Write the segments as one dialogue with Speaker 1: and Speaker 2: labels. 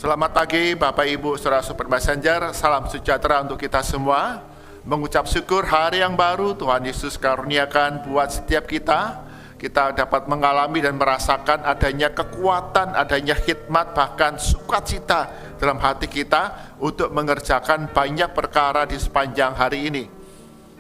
Speaker 1: Selamat pagi Bapak Ibu Saudara Super Messenger, salam sejahtera untuk kita semua. Mengucap syukur hari yang baru Tuhan Yesus karuniakan buat setiap kita. Kita dapat mengalami dan merasakan adanya kekuatan, adanya hikmat, bahkan sukacita dalam hati kita untuk mengerjakan banyak perkara di sepanjang hari ini.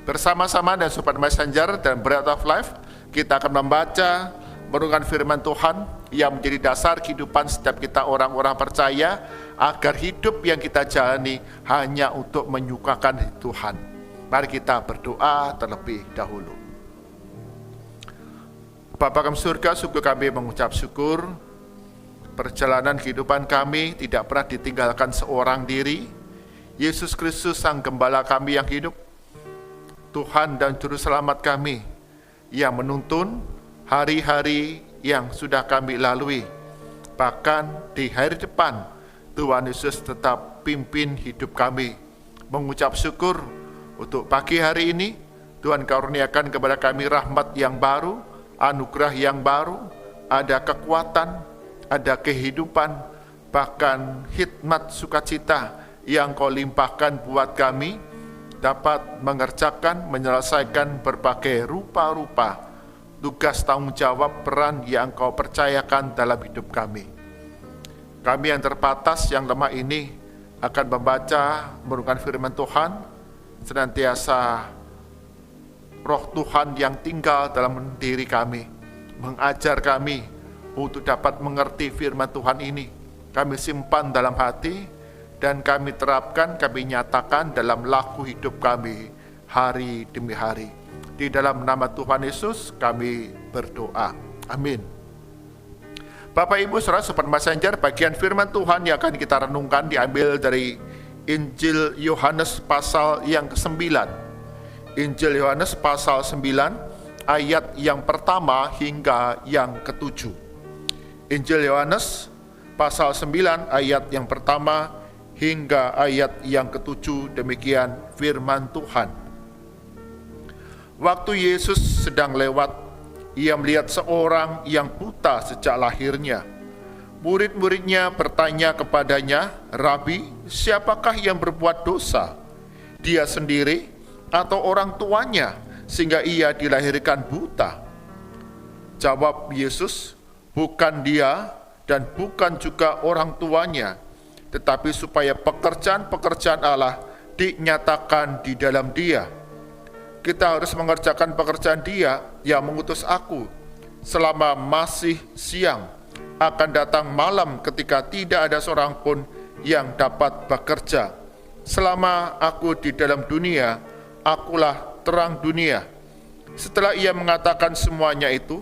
Speaker 1: Bersama-sama dan Super Messenger dan Bread of Life, kita akan membaca merenungkan firman Tuhan yang menjadi dasar kehidupan setiap kita orang-orang percaya, agar hidup yang kita jalani hanya untuk menyukakan Tuhan. Mari kita berdoa terlebih dahulu. Bapa kami surga, sungguh kami mengucap syukur perjalanan kehidupan kami tidak pernah ditinggalkan seorang diri. Yesus Kristus Sang Gembala kami yang hidup, Tuhan dan Juru Selamat kami yang menuntun hari-hari yang sudah kami lalui. Bahkan di hari depan, Tuhan Yesus tetap pimpin hidup kami. Mengucap syukur untuk pagi hari ini, Tuhan karuniakan kepada kami rahmat yang baru, anugerah yang baru, ada kekuatan, ada kehidupan, bahkan hikmat sukacita yang Kau limpahkan buat kami, dapat mengerjakan, menyelesaikan berbagai rupa-rupa tugas, tanggung jawab, peran yang Kau percayakan dalam hidup kami. Kami yang terbatas, yang lemah ini akan membaca, merenungkan firman Tuhan, senantiasa Roh Tuhan yang tinggal dalam diri kami, mengajar kami untuk dapat mengerti firman Tuhan ini. Kami simpan dalam hati dan kami terapkan, kami nyatakan dalam laku hidup kami hari demi hari. Di dalam nama Tuhan Yesus kami berdoa. Amin. Bapak Ibu Saudara Super Messenger, bagian firman Tuhan yang akan kita renungkan diambil dari Injil Yohanes pasal yang ke-9. Injil Yohanes pasal 9 ayat yang pertama hingga yang ke-7. Injil Yohanes pasal 9 ayat yang pertama hingga ayat yang ke-7, demikian firman Tuhan. Waktu Yesus sedang lewat, ia melihat seorang yang buta sejak lahirnya. Murid-muridnya bertanya kepadanya, "Rabi, siapakah yang berbuat dosa? Dia sendiri atau orang tuanya sehingga ia dilahirkan buta?" Jawab Yesus, "Bukan dia dan bukan juga orang tuanya, tetapi supaya pekerjaan-pekerjaan Allah dinyatakan di dalam dia. Kita harus mengerjakan pekerjaan Dia yang mengutus aku. Selama masih siang, akan datang malam ketika tidak ada seorang pun yang dapat bekerja. Selama aku di dalam dunia, akulah terang dunia." Setelah ia mengatakan semuanya itu,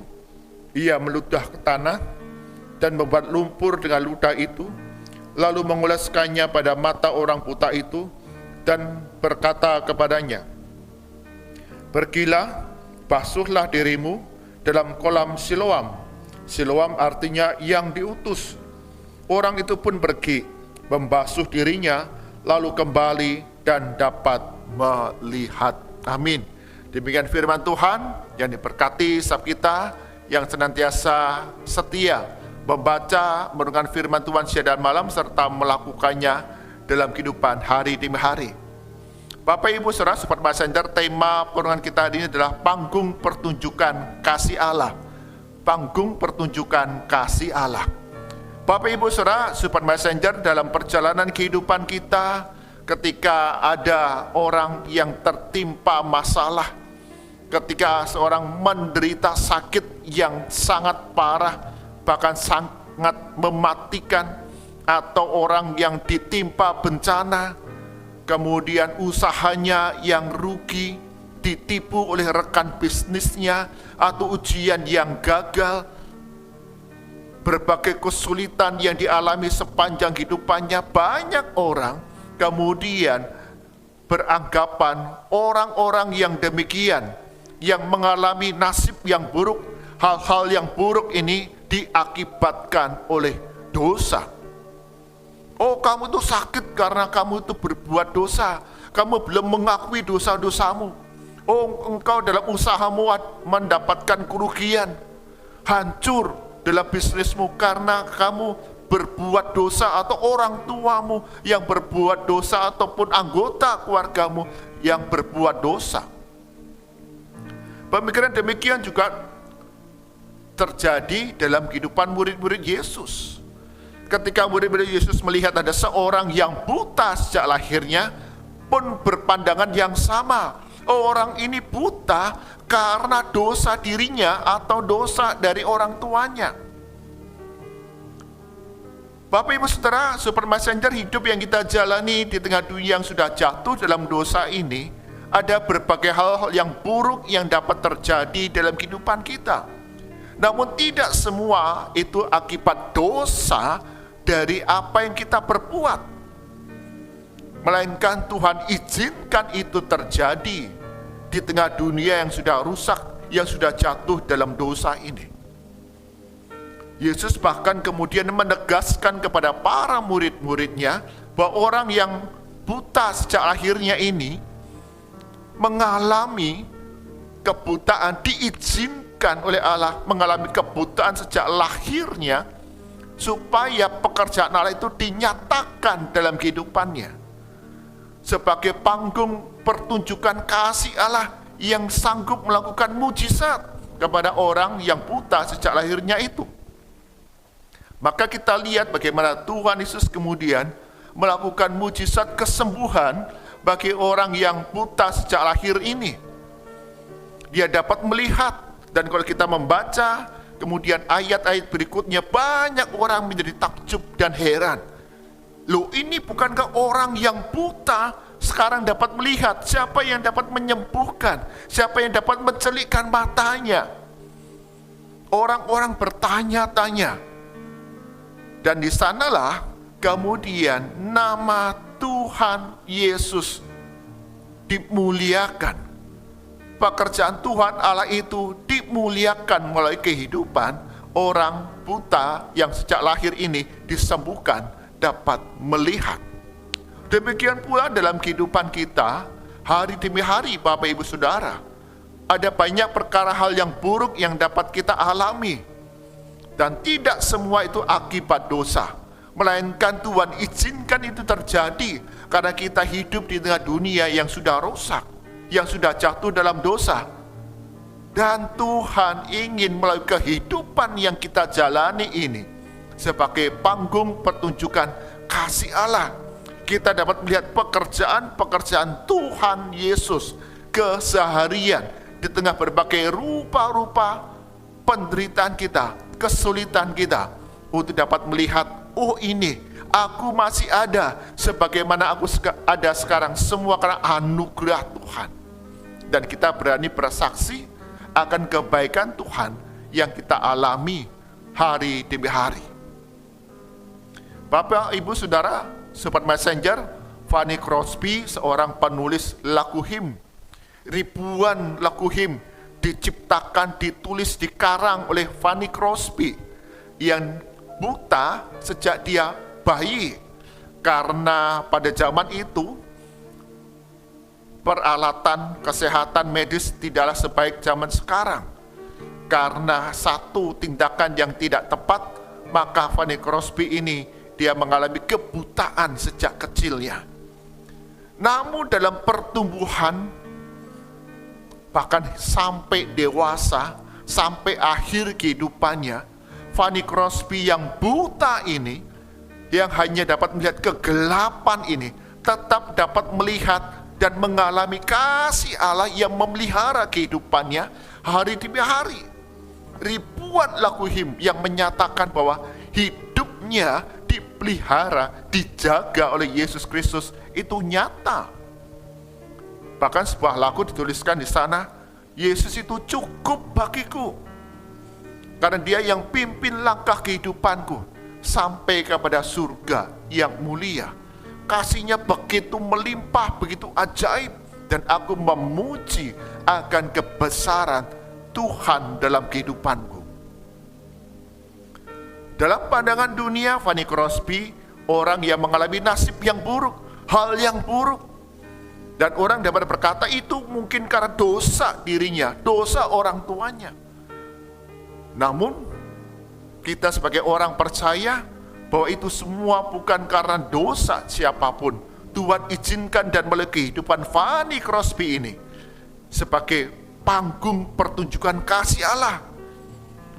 Speaker 1: ia meludah ke tanah dan membuat lumpur dengan ludah itu, lalu mengoleskannya pada mata orang buta itu dan berkata kepadanya, "Pergilah, basuhlah dirimu dalam kolam Siloam." Siloam artinya yang diutus. Orang itu pun pergi, membasuh dirinya, lalu kembali dan dapat melihat. Amin. Demikian firman Tuhan yang diberkati setiap kita yang senantiasa setia membaca, merenungkan firman Tuhan siang dan malam, serta melakukannya dalam kehidupan hari demi hari. Bapak Ibu Saudara Super Messenger, tema perenungan kita hari ini adalah panggung pertunjukan kasih Allah. Panggung pertunjukan kasih Allah. Bapak Ibu Saudara Super Messenger, dalam perjalanan kehidupan kita, ketika ada orang yang tertimpa masalah, ketika seorang menderita sakit yang sangat parah, bahkan sangat mematikan, atau orang yang ditimpa bencana, kemudian usahanya yang rugi, ditipu oleh rekan bisnisnya, atau ujian yang gagal, berbagai kesulitan yang dialami sepanjang kehidupannya, banyak orang kemudian beranggapan orang-orang yang demikian, yang mengalami nasib yang buruk, hal-hal yang buruk ini diakibatkan oleh dosa. "Oh, kamu itu sakit karena kamu itu berbuat dosa. Kamu belum mengakui dosa-dosamu. Oh, engkau dalam usahamu mendapatkan kerugian. Hancur dalam bisnismu karena kamu berbuat dosa, atau orang tuamu yang berbuat dosa, ataupun anggota keluargamu yang berbuat dosa. Pemikiran demikian juga terjadi dalam kehidupan murid-murid Yesus. Ketika murid-murid Yesus melihat ada seorang yang buta sejak lahirnya, pun berpandangan yang sama. Orang ini buta karena dosa dirinya atau dosa dari orang tuanya. Bapak Ibu Saudara, Super Messenger, hidup yang kita jalani di tengah dunia yang sudah jatuh dalam dosa ini, ada berbagai hal yang buruk yang dapat terjadi dalam kehidupan kita. Namun tidak semua itu akibat dosa dari apa yang kita perbuat, melainkan Tuhan izinkan itu terjadi di tengah dunia yang sudah rusak, yang sudah jatuh dalam dosa ini. Yesus bahkan kemudian menegaskan kepada para murid-muridnya bahwa orang yang buta sejak lahirnya ini mengalami kebutaan, diizinkan oleh Allah mengalami kebutaan sejak lahirnya, supaya pekerjaan Allah itu dinyatakan dalam kehidupannya sebagai panggung pertunjukan kasih Allah yang sanggup melakukan mujizat kepada orang yang buta sejak lahirnya itu. Maka kita lihat bagaimana Tuhan Yesus kemudian melakukan mujizat kesembuhan bagi orang yang buta sejak lahir ini. Dia dapat melihat, dan kalau kita membaca kemudian ayat-ayat berikutnya, banyak orang menjadi takjub dan heran. Loh, ini bukankah orang yang buta sekarang dapat melihat? Siapa yang dapat menyembuhkan? Siapa yang dapat mencelikkan matanya? Orang-orang bertanya-tanya. Dan di sanalah kemudian nama Tuhan Yesus dimuliakan. Pekerjaan Tuhan Allah itu dimuliakan melalui kehidupan orang buta yang sejak lahir ini disembuhkan, dapat melihat. Demikian pula dalam kehidupan kita hari demi hari, Bapak Ibu Saudara, ada banyak perkara hal yang buruk yang dapat kita alami, dan tidak semua itu akibat dosa, melainkan Tuhan izinkan itu terjadi karena kita hidup di tengah dunia yang sudah rusak, yang sudah jatuh dalam dosa. Dan Tuhan ingin melalui kehidupan yang kita jalani ini sebagai panggung pertunjukan kasih Allah, kita dapat melihat pekerjaan-pekerjaan Tuhan Yesus keseharian di tengah berbagai rupa-rupa penderitaan kita, kesulitan kita, untuk dapat melihat, oh ini aku masih ada sebagaimana aku ada sekarang, semua karena anugerah Tuhan. Dan kita berani bersaksi akan kebaikan Tuhan yang kita alami hari demi hari. Bapak, Ibu, Saudara, Sobat Messenger, Fanny Crosby seorang penulis lagu him. Ribuan lagu him diciptakan, ditulis, dikarang oleh Fanny Crosby yang buta sejak dia bayi, karena pada zaman itu peralatan kesehatan medis tidaklah sebaik zaman sekarang. Karena satu tindakan yang tidak tepat, maka Fanny Crosby ini dia mengalami kebutaan sejak kecilnya. Namun dalam pertumbuhan, bahkan sampai dewasa, sampai akhir kehidupannya, Fanny Crosby yang buta ini, yang hanya dapat melihat kegelapan ini, tetap dapat melihat dan mengalami kasih Allah yang memelihara kehidupannya hari demi hari. Ribuan lagu him yang menyatakan bahwa hidupnya dipelihara, dijaga oleh Yesus Kristus, itu nyata. Bahkan sebuah lagu dituliskan di sana, Yesus itu cukup bagiku, karena dia yang pimpin langkah kehidupanku sampai kepada surga yang mulia. Kasihnya begitu melimpah, begitu ajaib, dan aku memuji akan kebesaran Tuhan dalam kehidupanku. Dalam pandangan dunia, Fanny Crosby orang yang mengalami nasib yang buruk, hal yang buruk. Dan orang dapat berkata itu mungkin karena dosa dirinya, dosa orang tuanya. Namun kita sebagai orang percaya bahwa itu semua bukan karena dosa siapapun. Tuhan izinkan dan melalui kehidupan Fanny Crosby ini sebagai panggung pertunjukan kasih Allah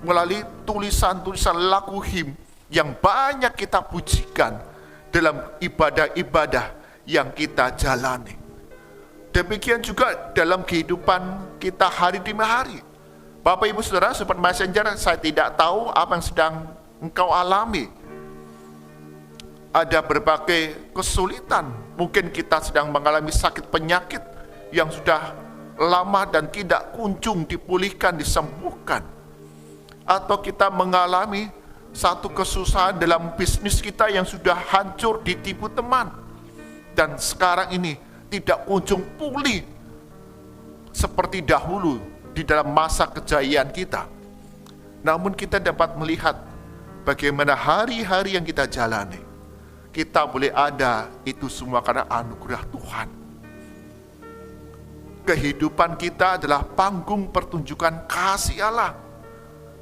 Speaker 1: melalui tulisan-tulisan lagu him yang banyak kita pujikan dalam ibadah-ibadah yang kita jalani. Demikian juga dalam kehidupan kita hari demi hari. Bapak Ibu Saudara, Sobat Messenger, saya tidak tahu apa yang sedang engkau alami. Ada berbagai kesulitan, mungkin kita sedang mengalami sakit penyakit yang sudah lama dan tidak kunjung dipulihkan, disembuhkan. Atau kita mengalami satu kesusahan dalam bisnis kita yang sudah hancur, ditipu teman, dan sekarang ini tidak kunjung pulih seperti dahulu di dalam masa kejayaan kita. Namun kita dapat melihat bagaimana hari-hari yang kita jalani, kita boleh ada itu semua karena anugerah Tuhan. Kehidupan kita adalah panggung pertunjukan kasih Allah.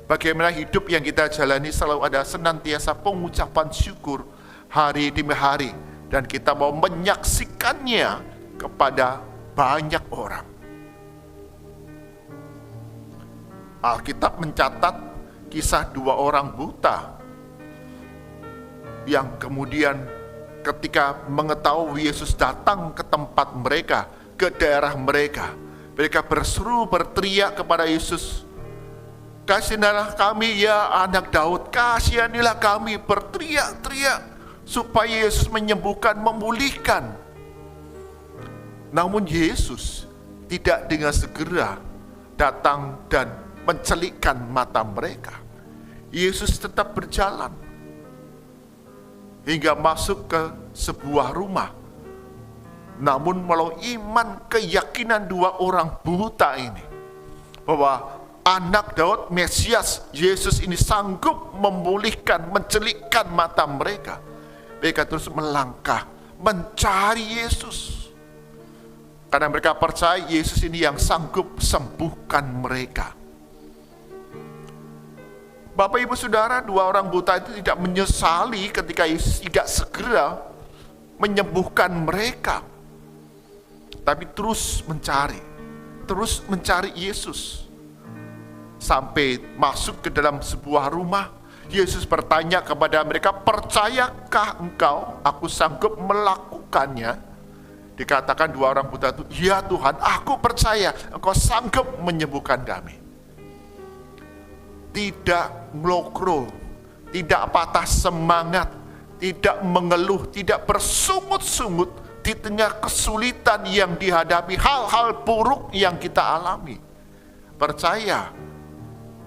Speaker 1: Bagaimana hidup yang kita jalani selalu ada senantiasa pengucapan syukur hari demi hari, dan kita mau menyaksikannya kepada banyak orang. Alkitab mencatat kisah dua orang buta yang kemudian ketika mengetahui Yesus datang ke tempat mereka, ke daerah mereka, mereka berseru, berteriak kepada Yesus, "Kasihanilah kami ya anak Daud, kasihanilah kami," berteriak-teriak supaya Yesus menyembuhkan, memulihkan. Namun Yesus tidak dengan segera datang dan mencelikkan mata mereka. Yesus tetap berjalan hingga masuk ke sebuah rumah. Namun melalui iman, keyakinan dua orang buta ini, bahwa anak Daud, Mesias, Yesus ini sanggup memulihkan, mencelikkan mata mereka. Mereka terus melangkah, mencari Yesus. Karena mereka percaya Yesus ini yang sanggup sembuhkan mereka. Bapak Ibu Saudara, dua orang buta itu tidak menyesali ketika Yesus tidak segera menyembuhkan mereka, tapi terus mencari Yesus. Sampai masuk ke dalam sebuah rumah, Yesus bertanya kepada mereka, "Percayakah engkau aku sanggup melakukannya?" Dikatakan dua orang buta itu, "Ya Tuhan, aku percaya engkau sanggup menyembuhkan kami." Tidak ngelokro, tidak patah semangat, tidak mengeluh, tidak bersungut-sungut di tengah kesulitan yang dihadapi, hal-hal buruk yang kita alami. Percaya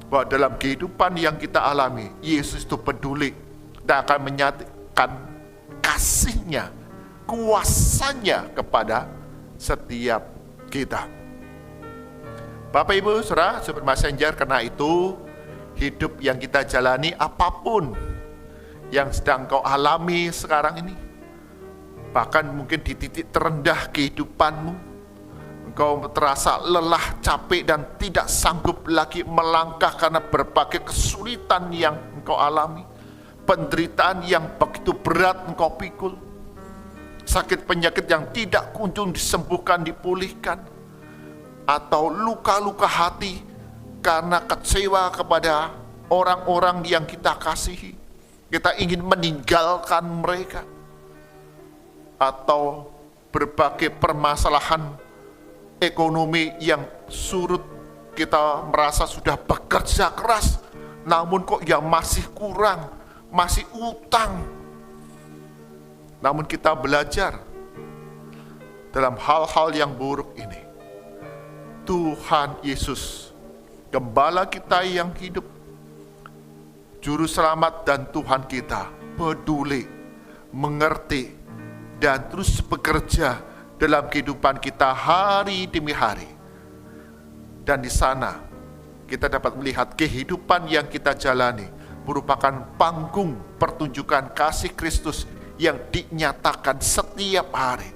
Speaker 1: bahwa dalam kehidupan yang kita alami, Yesus itu peduli dan akan menyatakan kasih-Nya, kuasa-Nya kepada setiap kita. Bapak Ibu Saudara, Sobat Messenger, karena itu hidup yang kita jalani, apapun yang sedang kau alami sekarang ini, bahkan mungkin di titik terendah kehidupanmu, engkau terasa lelah, capek, dan tidak sanggup lagi melangkah karena berbagai kesulitan yang engkau alami, penderitaan yang begitu berat engkau pikul, sakit penyakit yang tidak kunjung disembuhkan, dipulihkan, atau luka-luka hati karena kecewa kepada orang-orang yang kita kasihi, kita ingin meninggalkan mereka, atau berbagai permasalahan ekonomi yang surut, kita merasa sudah bekerja keras, namun kok yang masih kurang, masih utang. Namun kita belajar dalam hal-hal yang buruk ini, Tuhan Yesus, Gembala kita yang hidup, Juru Selamat dan Tuhan kita, peduli, mengerti, dan terus bekerja dalam kehidupan kita hari demi hari. Dan di sana kita dapat melihat kehidupan yang kita jalani merupakan panggung pertunjukan kasih Kristus yang dinyatakan setiap hari.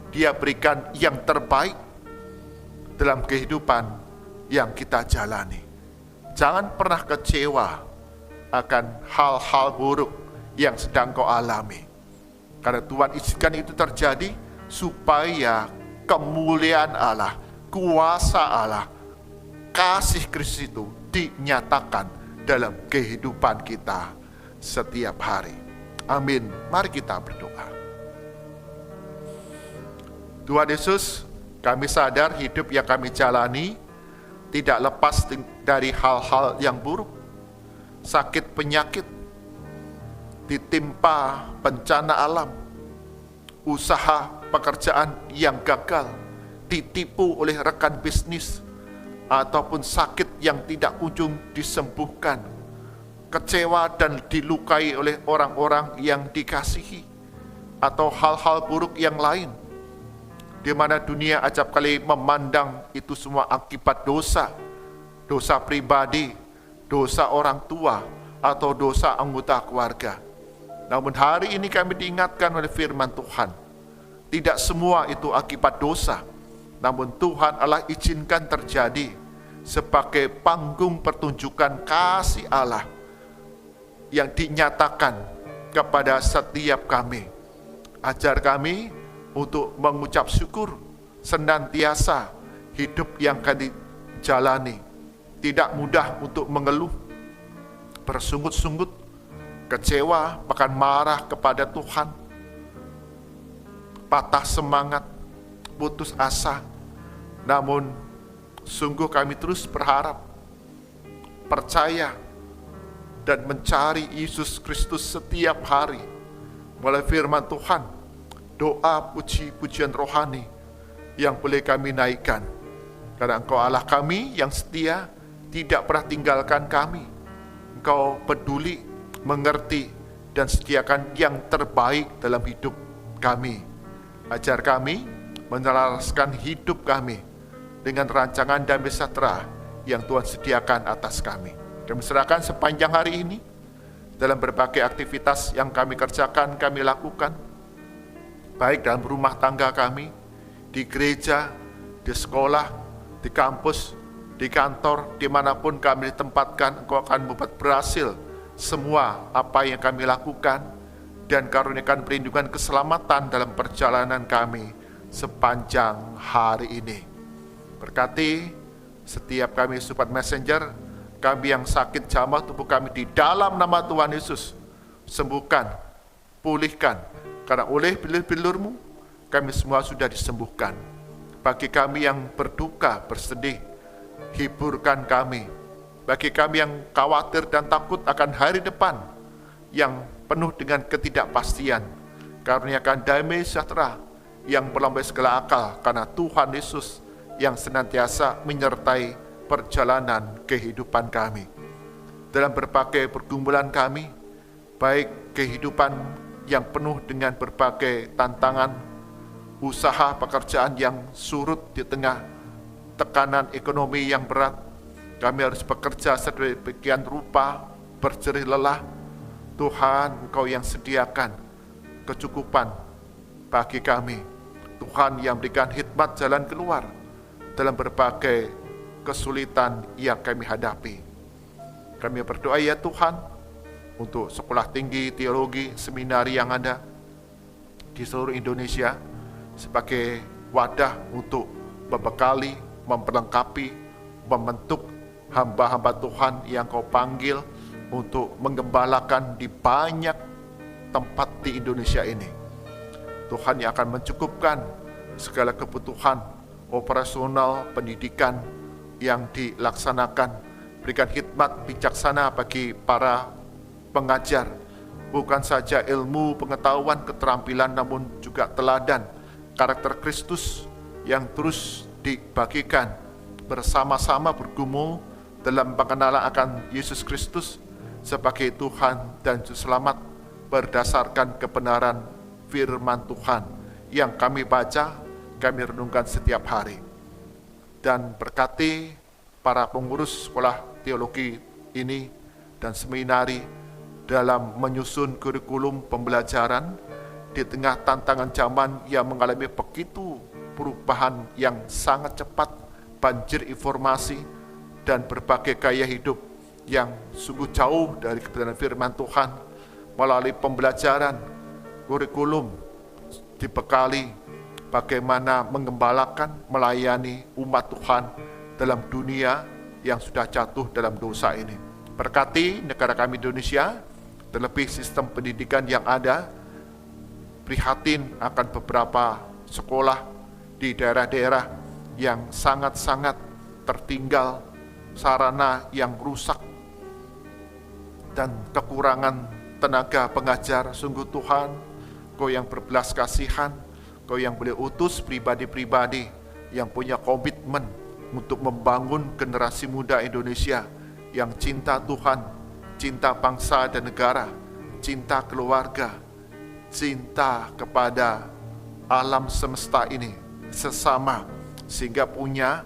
Speaker 1: Dia berikan yang terbaik dalam kehidupan yang kita jalani. Jangan pernah kecewa akan hal-hal buruk yang sedang kau alami. Karena Tuhan izinkan itu terjadi supaya kemuliaan Allah, kuasa Allah, kasih Kristus itu dinyatakan dalam kehidupan kita setiap hari. Amin. Mari kita berdoa. Tuhan Yesus, kami sadar hidup yang kami jalani tidak lepas dari hal-hal yang buruk. Sakit penyakit, ditimpa bencana alam, usaha pekerjaan yang gagal, ditipu oleh rekan bisnis, ataupun sakit yang tidak kunjung disembuhkan, kecewa dan dilukai oleh orang-orang yang dikasihi, atau hal-hal buruk yang lain, di mana dunia acap kali memandang itu semua akibat dosa, dosa pribadi, dosa orang tua, atau dosa anggota keluarga. Namun hari ini kami diingatkan oleh firman Tuhan, tidak semua itu akibat dosa, namun Tuhan Allah izinkan terjadi sebagai panggung pertunjukan kasih Allah yang dinyatakan kepada setiap kami. Ajar kami untuk mengucap syukur senantiasa hidup yang kami jalani. Tidak mudah untuk mengeluh, bersungut-sungut, kecewa, bahkan marah kepada Tuhan, patah semangat, putus asa. Namun sungguh kami terus berharap, percaya, dan mencari Yesus Kristus setiap hari melalui firman Tuhan, doa, puji-pujian rohani yang boleh kami naikkan. Karena Engkau Allah kami yang setia, tidak pernah tinggalkan kami. Engkau peduli, mengerti, dan sediakan yang terbaik dalam hidup kami. Ajar kami menyelaraskan hidup kami dengan rancangan damai sejahtera yang Tuhan sediakan atas kami. Kami serahkan sepanjang hari ini dalam berbagai aktivitas yang kami kerjakan, kami lakukan, baik dalam rumah tangga kami, di gereja, di sekolah, di kampus, di kantor, dimanapun kami ditempatkan. Engkau akan membuat berhasil semua apa yang kami lakukan, dan karuniakan perlindungan keselamatan dalam perjalanan kami sepanjang hari ini. Berkati setiap kami Sobat Messenger, kami yang sakit jamah tubuh kami di dalam nama Tuhan Yesus, sembuhkan, pulihkan, karena oleh bilur-bilur-Mu kami semua sudah disembuhkan. Bagi kami yang berduka, bersedih, hiburkan kami. Bagi kami yang khawatir dan takut akan hari depan yang penuh dengan ketidakpastian, karuniakan damai sejahtera yang melampaui segala akal, karena Tuhan Yesus yang senantiasa menyertai perjalanan kehidupan kami. Dalam berbagai pergumulan kami, baik kehidupan yang penuh dengan berbagai tantangan, usaha pekerjaan yang surut di tengah tekanan ekonomi yang berat, kami harus bekerja sedemikian rupa, berjerih lelah. Tuhan, Engkau yang sediakan kecukupan bagi kami. Tuhan yang berikan hikmat jalan keluar dalam berbagai kesulitan yang kami hadapi. Kami berdoa ya Tuhan, untuk sekolah tinggi teologi, seminari yang ada di seluruh Indonesia, sebagai wadah untuk membekali, memperlengkapi, membentuk hamba-hamba Tuhan yang Kau panggil untuk menggembalakan di banyak tempat di Indonesia ini. Tuhan yang akan mencukupkan segala kebutuhan operasional pendidikan yang dilaksanakan. Berikan hikmat bijaksana bagi para pengajar, bukan saja ilmu, pengetahuan, keterampilan, namun juga teladan karakter Kristus yang terus dibagikan, bersama-sama bergumul dalam pengenalan akan Yesus Kristus sebagai Tuhan dan Juru Selamat berdasarkan kebenaran firman Tuhan yang kami baca, kami renungkan setiap hari. Dan berkati para pengurus sekolah teologi ini dan seminari dalam menyusun kurikulum pembelajaran di tengah tantangan zaman yang mengalami begitu perubahan yang sangat cepat, banjir informasi, dan berbagai gaya hidup yang sungguh jauh dari kebenaran firman Tuhan. melalui pembelajaran, kurikulum, dibekali bagaimana mengembalakan, melayani umat Tuhan dalam dunia yang sudah jatuh dalam dosa ini. Berkati negara kami Indonesia, terlebih sistem pendidikan yang ada. Prihatin akan beberapa sekolah di daerah-daerah yang sangat-sangat tertinggal, sarana yang rusak, dan kekurangan tenaga pengajar. Sungguh Tuhan, Kau yang berbelas kasihan, Kau yang boleh utus pribadi-pribadi yang punya komitmen untuk membangun generasi muda Indonesia yang cinta Tuhan, cinta bangsa dan negara, cinta keluarga, cinta kepada alam semesta ini sesama, sehingga punya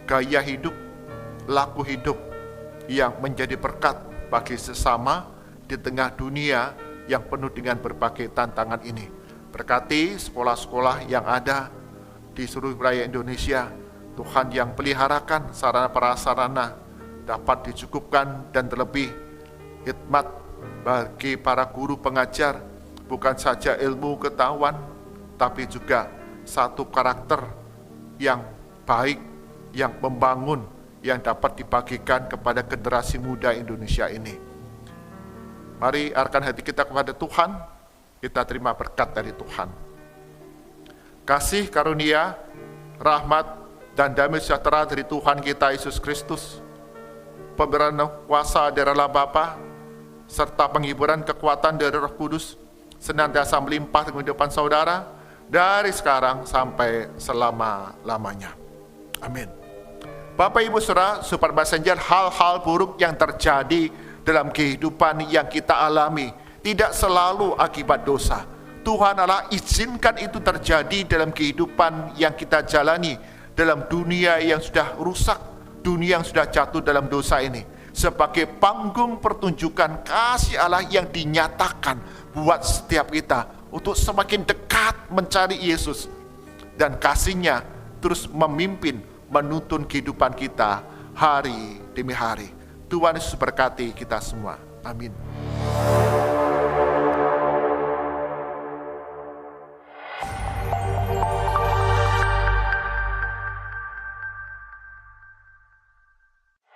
Speaker 1: gaya hidup, laku hidup yang menjadi berkat bagi sesama di tengah dunia yang penuh dengan berbagai tantangan ini. Berkati sekolah-sekolah yang ada di seluruh wilayah Indonesia, Tuhan yang peliharakan sarana prasarana dapat dicukupkan, dan terlebih hikmat bagi para guru pengajar, bukan saja ilmu ketahuan, tapi juga satu karakter yang baik, yang membangun, yang dapat dibagikan kepada generasi muda Indonesia ini. Mari arahkan hati kita kepada Tuhan, kita terima berkat dari Tuhan. Kasih karunia, rahmat, dan damai sejahtera dari Tuhan kita Yesus Kristus, pemberian kuasa dari Allah Bapa, serta penghiburan kekuatan dari Roh Kudus, senantiasa melimpah di kehidupan saudara, dari sekarang sampai selama-lamanya. Amin. Bapak Ibu Saudara, Super Messenger, hal-hal buruk yang terjadi dalam kehidupan yang kita alami tidak selalu akibat dosa. Tuhan Allah izinkan itu terjadi dalam kehidupan yang kita jalani, dalam dunia yang sudah rusak, dunia yang sudah jatuh dalam dosa ini, sebagai panggung pertunjukan kasih Allah yang dinyatakan buat setiap kita untuk semakin dekat mencari Yesus, dan kasih-Nya terus memimpin, menuntun kehidupan kita hari demi hari. Tuhan Yesus berkati kita semua. Amin.